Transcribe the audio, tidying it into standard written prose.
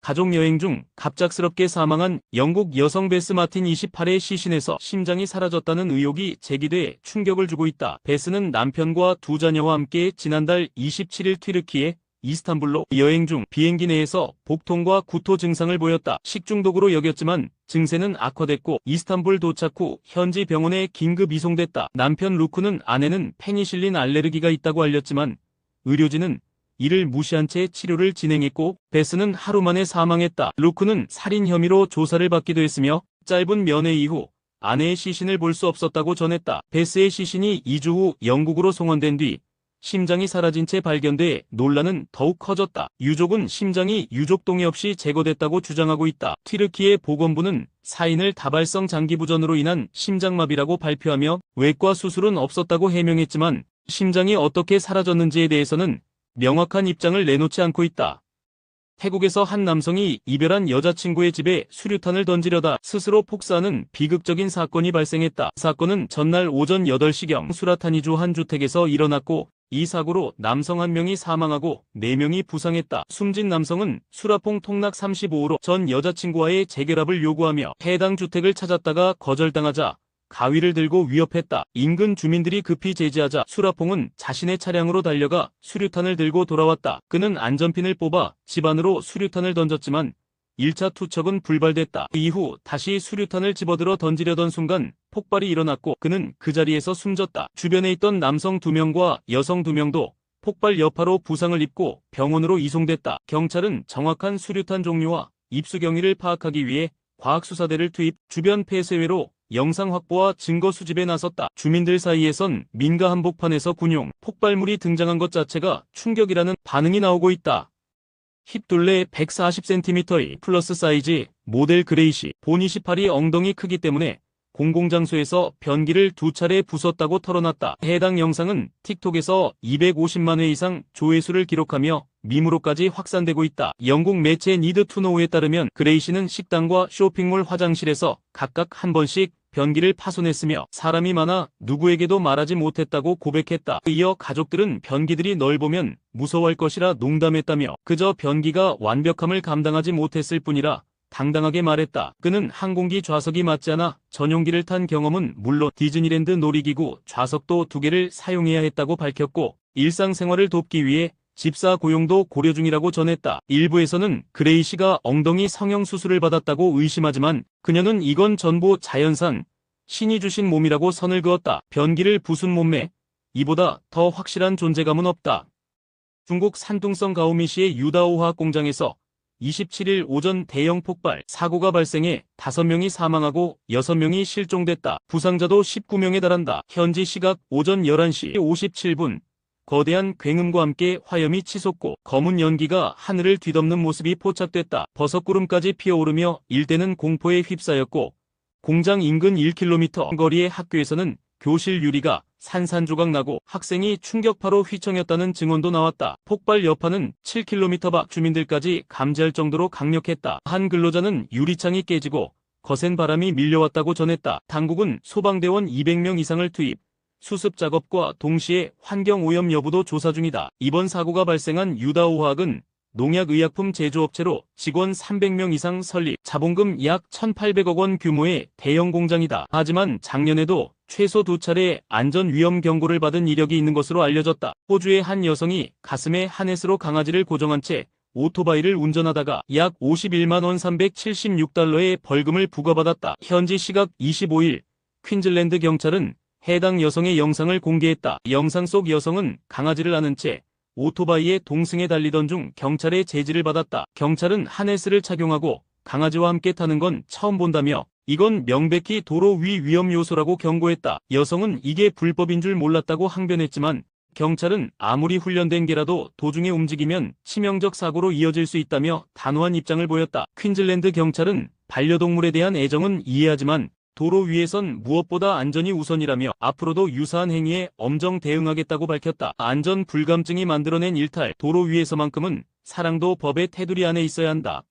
가족여행 중 갑작스럽게 사망한 영국 여성 베스 마틴 28의 시신에서 심장이 사라졌다는 의혹이 제기돼 충격을 주고 있다. 베스는 남편과 두 자녀와 함께 지난달 27일 튀르키예 이스탄불로 여행 중 비행기 내에서 복통과 구토 증상을 보였다. 식중독으로 여겼지만 증세는 악화됐고 이스탄불 도착 후 현지 병원에 긴급 이송됐다. 남편 루크는 아내는 페니실린 알레르기가 있다고 알렸지만 의료진은 이를 무시한 채 치료를 진행했고 베스는 하루 만에 사망했다. 루크는 살인 혐의로 조사를 받기도 했으며 짧은 면회 이후 아내의 시신을 볼 수 없었다고 전했다. 베스의 시신이 2주 후 영국으로 송환된 뒤 심장이 사라진 채 발견돼 논란은 더욱 커졌다. 유족은 심장이 유족동의 없이 제거됐다고 주장하고 있다. 튀르키예 보건부는 사인을 다발성 장기부전으로 인한 심장마비라고 발표하며 외과 수술은 없었다고 해명했지만 심장이 어떻게 사라졌는지에 대해서는 명확한 입장을 내놓지 않고 있다. 태국에서 한 남성이 이별한 여자친구의 집에 수류탄을 던지려다 스스로 폭사하는 비극적인 사건이 발생했다. 사건은 전날 오전 8시경 수라타니주 한 주택에서 일어났고 이 사고로 남성 1명이 사망하고 4명이 부상했다. 숨진 남성은 수라퐁 통락 35호로 전 여자친구와의 재결합을 요구하며 해당 주택을 찾았다가 거절당하자 가위를 들고 위협했다. 인근 주민들이 급히 제지하자 수라퐁은 자신의 차량으로 달려가 수류탄을 들고 돌아왔다. 그는 안전핀을 뽑아 집 안으로 수류탄을 던졌지만 1차 투척은 불발됐다. 이후 다시 수류탄을 집어들어 던지려던 순간 폭발이 일어났고 그는 그 자리에서 숨졌다. 주변에 있던 남성 2명과 여성 2명도 폭발 여파로 부상을 입고 병원으로 이송됐다. 경찰은 정확한 수류탄 종류와 입수 경위를 파악하기 위해 과학수사대를 투입, 주변 폐쇄회로 영상 확보와 증거 수집에 나섰다. 주민들 사이에선 민가 한복판에서 군용 폭발물이 등장한 것 자체가 충격이라는 반응이 나오고 있다. 힙둘레 140cm의 플러스 사이즈 모델 그레이시 본 28이 엉덩이 크기 때문에 공공장소에서 변기를 2차례 부쉈다고 털어놨다. 해당 영상은 틱톡에서 250만 회 이상 조회수를 기록하며 밈으로까지 확산되고 있다. 영국 매체 니드 투노우에 따르면 그레이시는 식당과 쇼핑몰 화장실에서 각각 한 번씩 변기를 파손했으며 사람이 많아 누구에게도 말하지 못했다고 고백했다. 이어 가족들은 변기들이 널 보면 무서워할 것이라 농담했다며 그저 변기가 완벽함을 감당하지 못했을 뿐이라 당당하게 말했다. 그는 항공기 좌석이 맞지 않아 전용기를 탄 경험은 물론 디즈니랜드 놀이기구 좌석도 2개를 사용해야 했다고 밝혔고 일상생활을 돕기 위해 집사 고용도 고려 중이라고 전했다. 일부에서는 그레이시가 엉덩이 성형수술을 받았다고 의심하지만 그녀는 이건 전부 자연산, 신이 주신 몸이라고 선을 그었다. 변기를 부순 몸매, 이보다 더 확실한 존재감은 없다. 중국 산둥성 가오미시의 유다오 화학 공장에서 27일 오전 대형 폭발 사고가 발생해 5명이 사망하고 6명이 실종됐다. 부상자도 19명에 달한다. 현지 시각 오전 11시 57분 거대한 굉음과 함께 화염이 치솟고 검은 연기가 하늘을 뒤덮는 모습이 포착됐다. 버섯구름까지 피어오르며 일대는 공포에 휩싸였고 공장 인근 1km 거리의 학교에서는 교실 유리가 산산조각 나고 학생이 충격파로 휘청였다는 증언도 나왔다. 폭발 여파는 7km 밖 주민들까지 감지할 정도로 강력했다. 한 근로자는 유리창이 깨지고 거센 바람이 밀려왔다고 전했다. 당국은 소방대원 200명 이상을 투입, 수습 작업과 동시에 환경오염 여부도 조사 중이다. 이번 사고가 발생한 유다오화학은 농약의약품 제조업체로 직원 300명 이상 설립, 자본금 약 1,800억 원 규모의 대형 공장이다. 하지만 작년에도 최소 2차례 안전위험 경고를 받은 이력이 있는 것으로 알려졌다. 호주의 한 여성이 가슴에 하네스로 강아지를 고정한 채 오토바이를 운전하다가 약 51만 원 376달러의 벌금을 부과받았다. 현지 시각 25일 퀸즐랜드 경찰은 해당 여성의 영상을 공개했다. 영상 속 여성은 강아지를 안은 채 오토바이에 동승에 달리던 중 경찰의 제지를 받았다. 경찰은 하네스를 착용하고 강아지와 함께 타는 건 처음 본다며 이건 명백히 도로 위 위험 요소라고 경고했다. 여성은 이게 불법인 줄 몰랐다고 항변했지만 경찰은 아무리 훈련된 개라도 도중에 움직이면 치명적 사고로 이어질 수 있다며 단호한 입장을 보였다. 퀸즐랜드 경찰은 반려동물에 대한 애정은 이해하지만 도로 위에선 무엇보다 안전이 우선이라며 앞으로도 유사한 행위에 엄정 대응하겠다고 밝혔다. 안전 불감증이 만들어낸 일탈, 도로 위에서만큼은 사랑도 법의 테두리 안에 있어야 한다.